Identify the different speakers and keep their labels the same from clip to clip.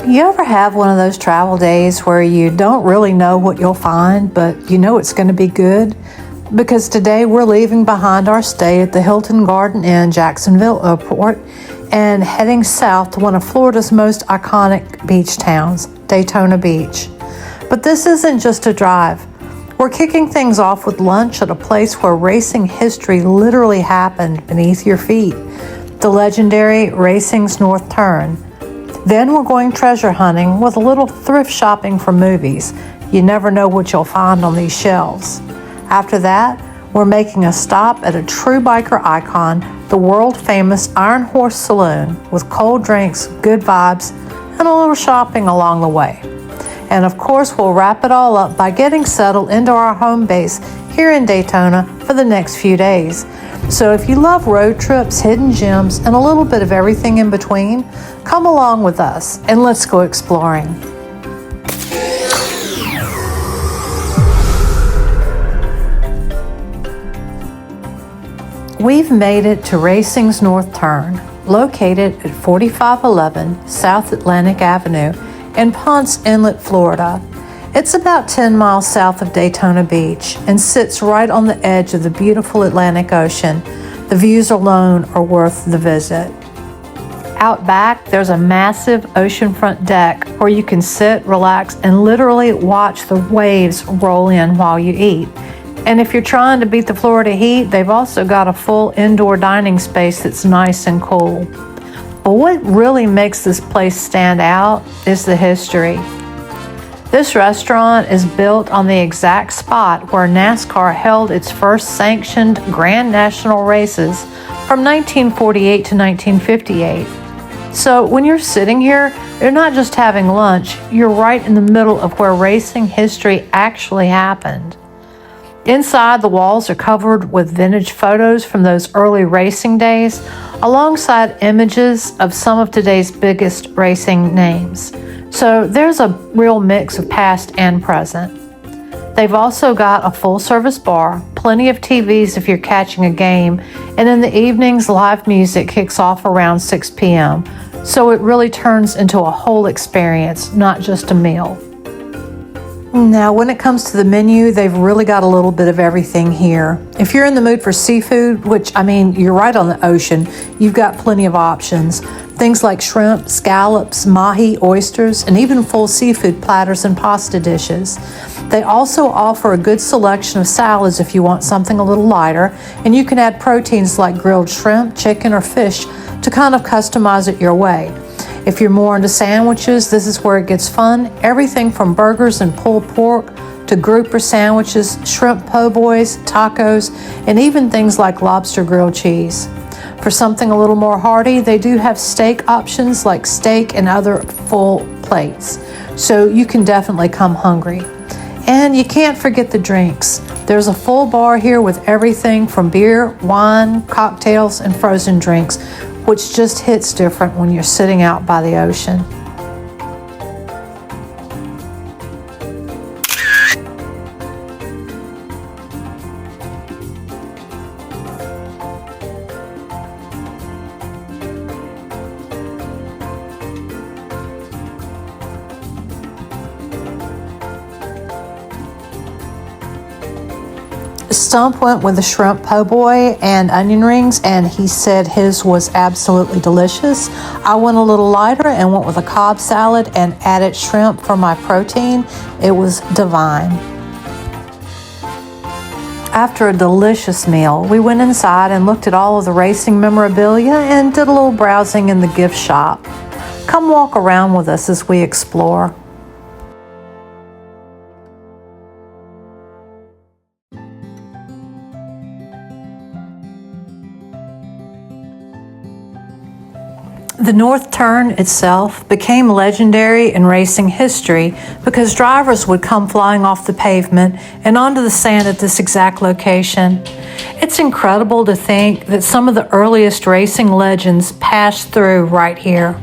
Speaker 1: You ever have one of those travel days where you don't really know what you'll find, but you know it's going to be good? Because today we're leaving behind our stay at the Hilton Garden Inn Jacksonville Airport and heading south to one of Florida's most iconic beach towns, Daytona Beach. But this isn't just a drive. We're kicking things off with lunch at a place where racing history literally happened beneath your feet, the legendary Racing's North Turn. Then we're going treasure hunting with a little thrift shopping for movies. You never know what you'll find on these shelves. After that, we're making a stop at a true biker icon, the world-famous Iron Horse Saloon, with cold drinks, good vibes, and a little shopping along the way. And of course, we'll wrap it all up by getting settled into our home base here in Daytona for the next few days. So if you love road trips, hidden gems, and a little bit of everything in between, come along with us and let's go exploring. We've made it to Racing's North Turn, located at 4511 South Atlantic Avenue in Ponce Inlet, Florida. It's about 10 miles south of Daytona Beach and sits right on the edge of the beautiful Atlantic Ocean. The views alone are worth the visit. Out back, there's a massive oceanfront deck where you can sit, relax, and literally watch the waves roll in while you eat. And if you're trying to beat the Florida heat, they've also got a full indoor dining space that's nice and cool. But what really makes this place stand out is the history. This restaurant is built on the exact spot where NASCAR held its first sanctioned Grand National races from 1948 to 1958. So when you're sitting here, you're not just having lunch, you're right in the middle of where racing history actually happened. Inside, the walls are covered with vintage photos from those early racing days, alongside images of some of today's biggest racing names. So there's a real mix of past and present. They've also got a full-service bar, plenty of TVs if you're catching a game, and in the evenings, live music kicks off around 6 p.m. So it really turns into a whole experience, not just a meal. Now, when it comes to the menu, they've really got a little bit of everything here. If you're in the mood for seafood, which, you're right on the ocean, you've got plenty of options. Things like shrimp, scallops, mahi, oysters, and even full seafood platters and pasta dishes. They also offer a good selection of salads if you want something a little lighter, and you can add proteins like grilled shrimp, chicken, or fish to kind of customize it your way. If you're more into sandwiches, this is where it gets fun. Everything from burgers and pulled pork to grouper sandwiches, shrimp po' boys, tacos, and even things like lobster grilled cheese. For something a little more hearty, they do have steak options like steak and other full plates. So you can definitely come hungry. And you can't forget the drinks. There's a full bar here with everything from beer, wine, cocktails, and frozen drinks, which just hits different when you're sitting out by the ocean. Stump went with the shrimp po' boy and onion rings, and he said his was absolutely delicious. I went a little lighter and went with a Cobb salad and added shrimp for my protein. It was divine. After a delicious meal, we went inside and looked at all of the racing memorabilia and did a little browsing in the gift shop. Come walk around with us as we explore. The North Turn itself became legendary in racing history because drivers would come flying off the pavement and onto the sand at this exact location. It's incredible to think that some of the earliest racing legends passed through right here.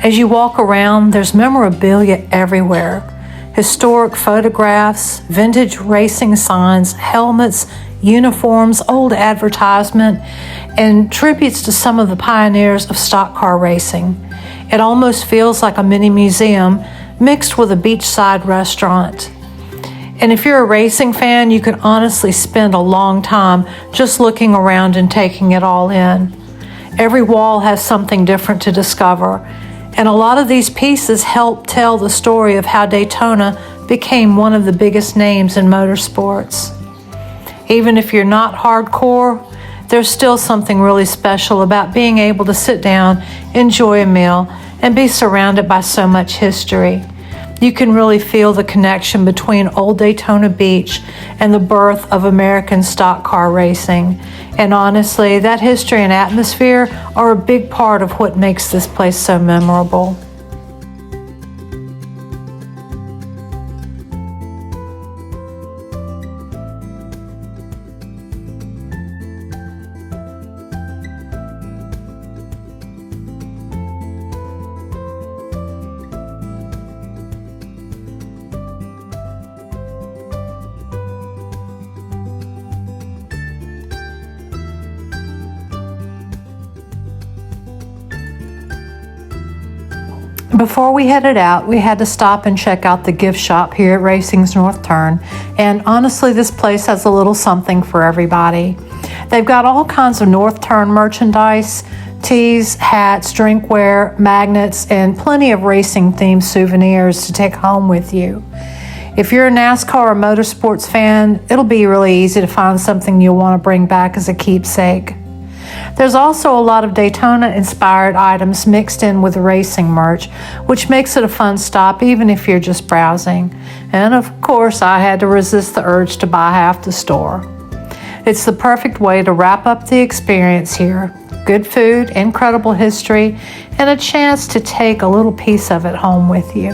Speaker 1: As you walk around, there's memorabilia everywhere. Historic photographs, vintage racing signs, helmets, uniforms, old advertisement, and tributes to some of the pioneers of stock car racing. It almost feels like a mini museum mixed with a beachside restaurant. And if you're a racing fan, you can honestly spend a long time just looking around and taking it all in. Every wall has something different to discover, and a lot of these pieces help tell the story of how Daytona became one of the biggest names in motorsports. Even if you're not hardcore, there's still something really special about being able to sit down, enjoy a meal, and be surrounded by so much history. You can really feel the connection between old Daytona Beach and the birth of American stock car racing. And honestly, that history and atmosphere are a big part of what makes this place so memorable. Before we headed out, we had to stop and check out the gift shop here at Racing's North Turn. And honestly, this place has a little something for everybody. They've got all kinds of North Turn merchandise, tees, hats, drinkware, magnets, and plenty of racing-themed souvenirs to take home with you. If you're a NASCAR or motorsports fan, it'll be really easy to find something you'll want to bring back as a keepsake. There's also a lot of Daytona-inspired items mixed in with the racing merch, which makes it a fun stop even if you're just browsing. And of course, I had to resist the urge to buy half the store. It's the perfect way to wrap up the experience here. Good food, incredible history, and a chance to take a little piece of it home with you.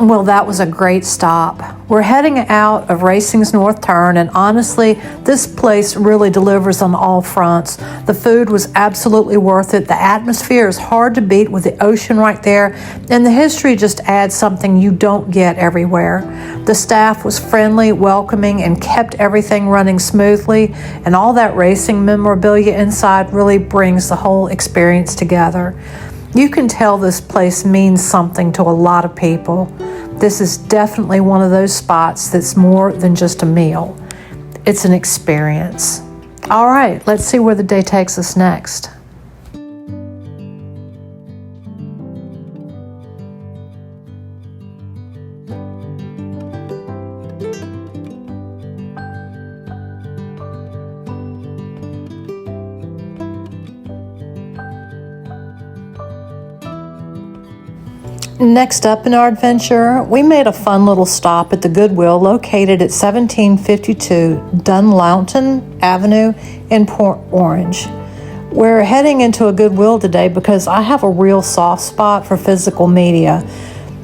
Speaker 1: Well, that was a great stop. We're heading out of Racing's North Turn, and honestly, this place really delivers on all fronts. The food was absolutely worth it. The atmosphere is hard to beat with the ocean right there, and the history just adds something you don't get everywhere. The staff was friendly, welcoming, and kept everything running smoothly, and all that racing memorabilia inside really brings the whole experience together. You can tell this place means something to a lot of people. This is definitely one of those spots that's more than just a meal. It's an experience. All right, let's see where the day takes us next. Next up in our adventure, we made a fun little stop at the Goodwill located at 1752 Dunlawton Avenue in Port Orange. We're heading into a Goodwill today because I have a real soft spot for physical media.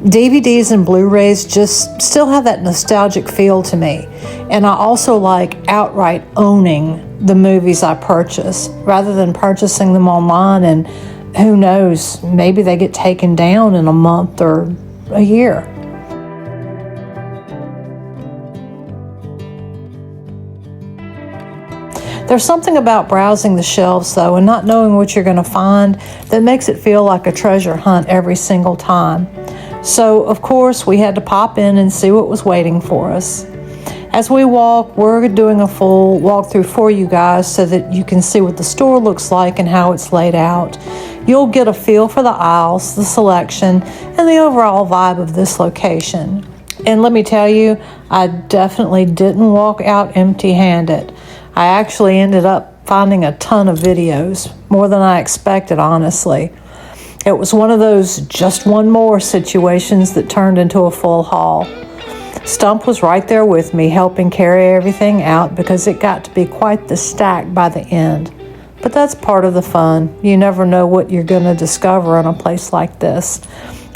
Speaker 1: DVDs and Blu-Rays just still have that nostalgic feel to me. And I also like outright owning the movies I purchase rather than purchasing them online, and who knows, maybe they get taken down in a month or a year. There's something about browsing the shelves, though, and not knowing what you're going to find that makes it feel like a treasure hunt every single time. So, of course, we had to pop in and see what was waiting for us. As we walk, we're doing a full walkthrough for you guys so that you can see what the store looks like and how it's laid out. You'll get a feel for the aisles, the selection, and the overall vibe of this location. And let me tell you, I definitely didn't walk out empty-handed. I actually ended up finding a ton of videos, more than I expected, honestly. It was one of those just one more situations that turned into a full haul. Stump was right there with me, helping carry everything out because it got to be quite the stack by the end. But that's part of the fun. You never know what you're going to discover in a place like this.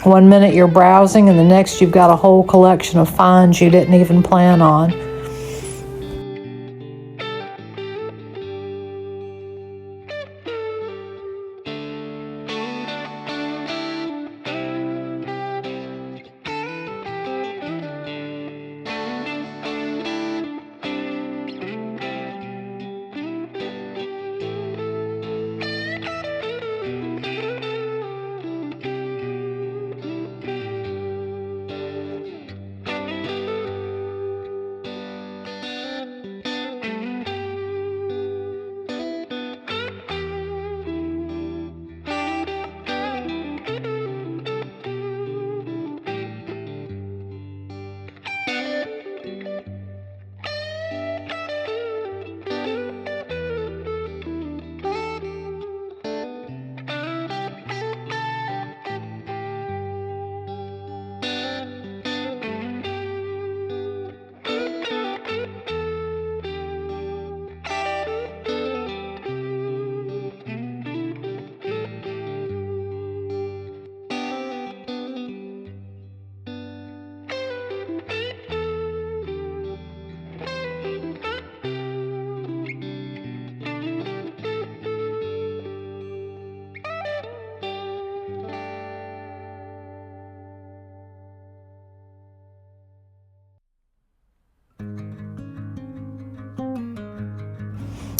Speaker 1: One minute you're browsing and the next you've got a whole collection of finds you didn't even plan on.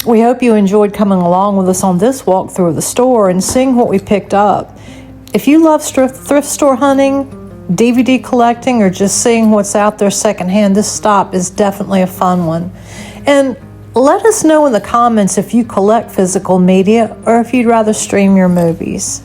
Speaker 1: We hope you enjoyed coming along with us on this walk through the store and seeing what we picked up. If you love thrift store hunting, DVD collecting, or just seeing what's out there secondhand, this stop is definitely a fun one. And let us know in the comments if you collect physical media or if you'd rather stream your movies.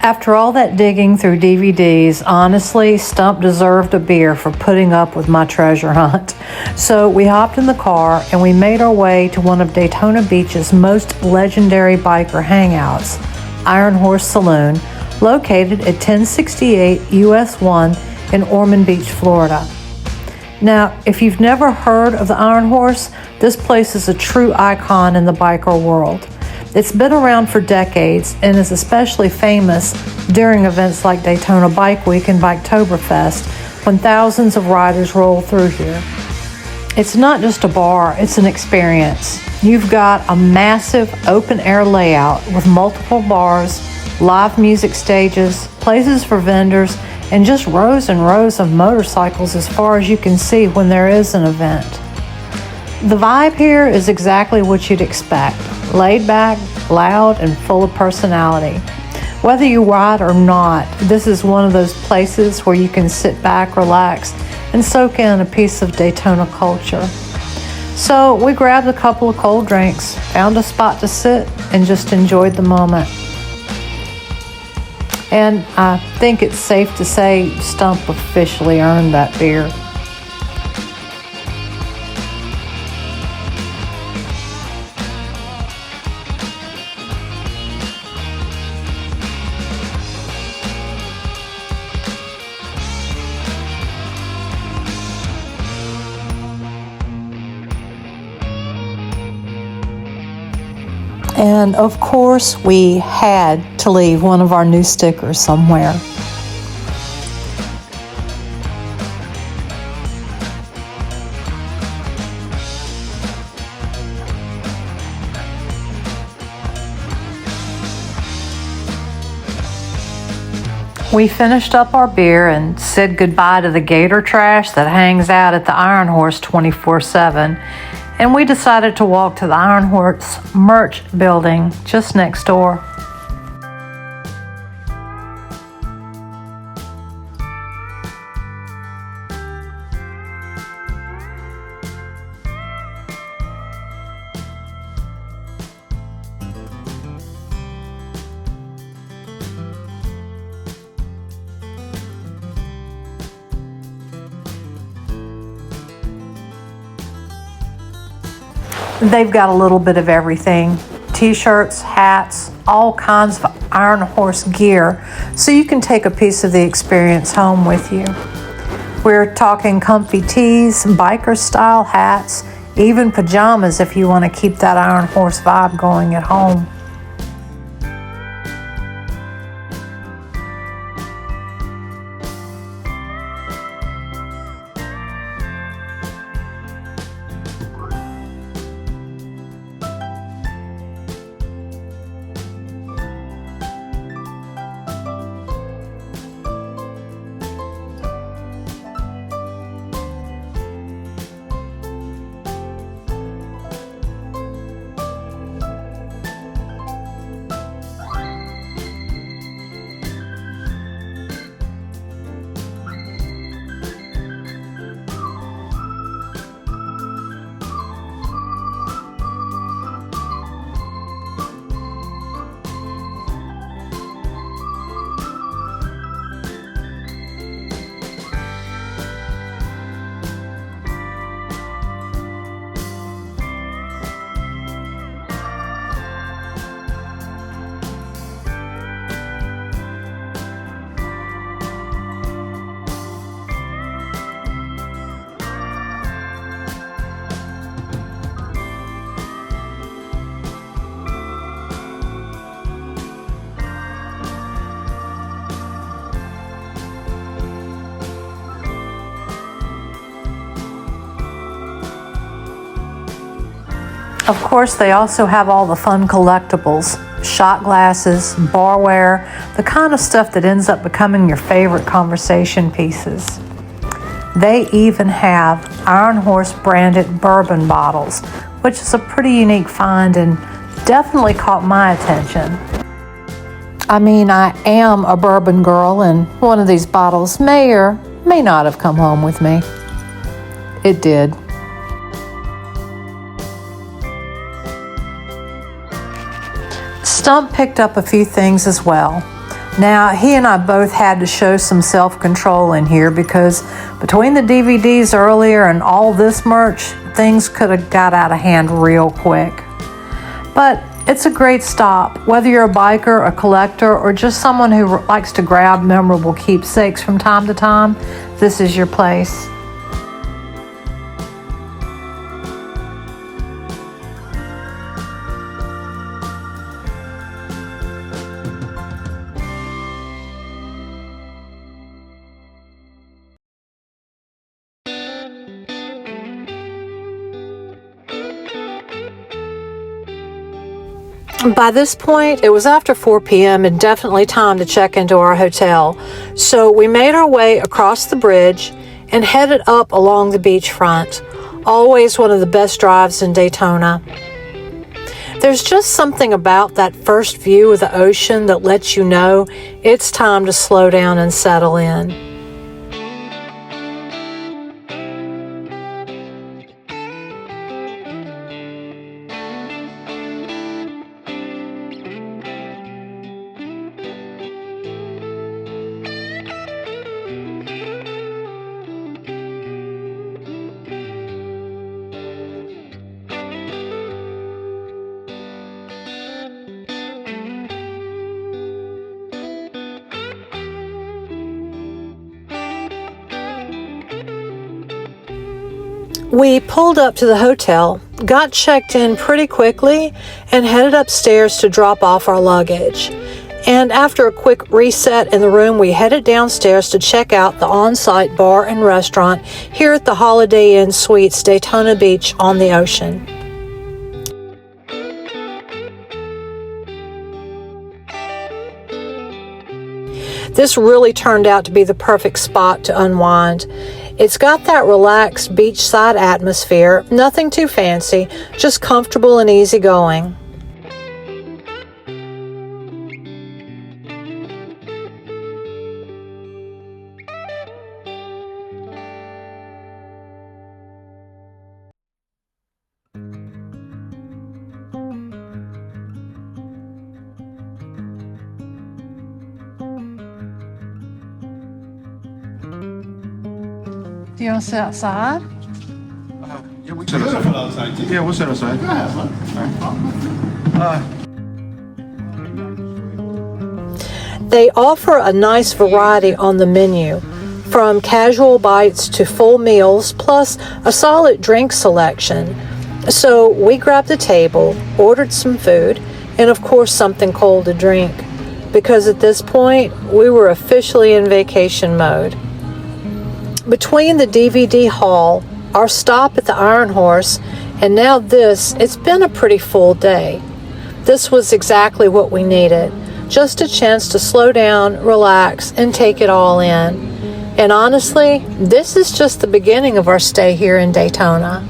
Speaker 1: After all that digging through DVDs, honestly, Stump deserved a beer for putting up with my treasure hunt. So we hopped in the car and we made our way to one of Daytona Beach's most legendary biker hangouts, Iron Horse Saloon, located at 1068 US 1 in Ormond Beach, Florida. Now, if you've never heard of the Iron Horse, this place is a true icon in the biker world. It's been around for decades and is especially famous during events like Daytona Bike Week and Biketoberfest, when thousands of riders roll through here. It's not just a bar, it's an experience. You've got a massive open-air layout with multiple bars, live music stages, places for vendors, and just rows and rows of motorcycles as far as you can see when there is an event. The vibe here is exactly what you'd expect. Laid back, loud, and full of personality. Whether you ride or not, this is one of those places where you can sit back, relax, and soak in a piece of Daytona culture. So we grabbed a couple of cold drinks, found a spot to sit, and just enjoyed the moment. And I think it's safe to say Stump officially earned that beer. And of course, we had to leave one of our new stickers somewhere. We finished up our beer and said goodbye to the gator trash that hangs out at the Iron Horse 24/7. And we decided to walk to the Iron Horse merch building just next door. They've got a little bit of everything. T-shirts, hats, all kinds of Iron Horse gear, so you can take a piece of the experience home with you. We're talking comfy tees, biker style hats, even pajamas if you want to keep that Iron Horse vibe going at home. Of course, they also have all the fun collectibles, shot glasses, barware, the kind of stuff that ends up becoming your favorite conversation pieces. They even have Iron Horse branded bourbon bottles, which is a pretty unique find and definitely caught my attention. I mean, I am a bourbon girl, and one of these bottles may or may not have come home with me. It did. Stump picked up a few things as well. Now, he and I both had to show some self-control in here because between the DVDs earlier and all this merch, things could have got out of hand real quick. But it's a great stop. Whether you're a biker, a collector, or just someone who likes to grab memorable keepsakes from time to time, this is your place. By this point, it was after 4 p.m. and definitely time to check into our hotel. So we made our way across the bridge and headed up along the beachfront. Always one of the best drives in Daytona. There's just something about that first view of the ocean that lets you know it's time to slow down and settle in. We pulled up to the hotel, got checked in pretty quickly, and headed upstairs to drop off our luggage. And after a quick reset in the room, we headed downstairs to check out the on-site bar and restaurant here at the Holiday Inn Suites, Daytona Beach on the ocean. This really turned out to be the perfect spot to unwind. It's got that relaxed beachside atmosphere, nothing too fancy, just comfortable and easygoing. Do you want to sit outside?
Speaker 2: You Yeah, we sit outside. Yeah, we'll sit outside.
Speaker 1: They offer a nice variety on the menu, from casual bites to full meals, plus a solid drink selection. So we grabbed a table, ordered some food, and of course something cold to drink, because at this point we were officially in vacation mode. Between the DVD haul, our stop at the Iron Horse, and now this, it's been a pretty full day. This was exactly what we needed. Just a chance to slow down, relax, and take it all in. And honestly, this is just the beginning of our stay here in Daytona.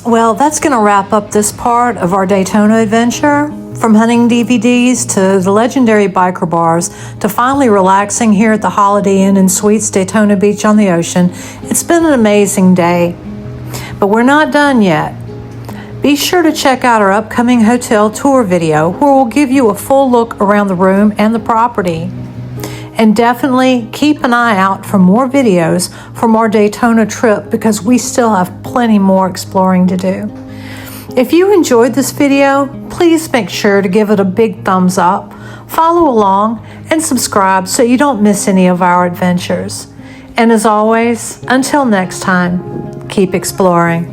Speaker 1: Well, that's going to wrap up this part of our Daytona adventure. From hunting DVDs to the legendary biker bars to finally relaxing here at the Holiday Inn and Suites Daytona Beach on the ocean, it's been an amazing day. But we're not done yet. Be sure to check out our upcoming hotel tour video where we'll give you a full look around the room and the property. And definitely keep an eye out for more videos from our Daytona trip because we still have plenty more exploring to do. If you enjoyed this video, please make sure to give it a big thumbs up, follow along, and subscribe so you don't miss any of our adventures. And as always, until next time, keep exploring.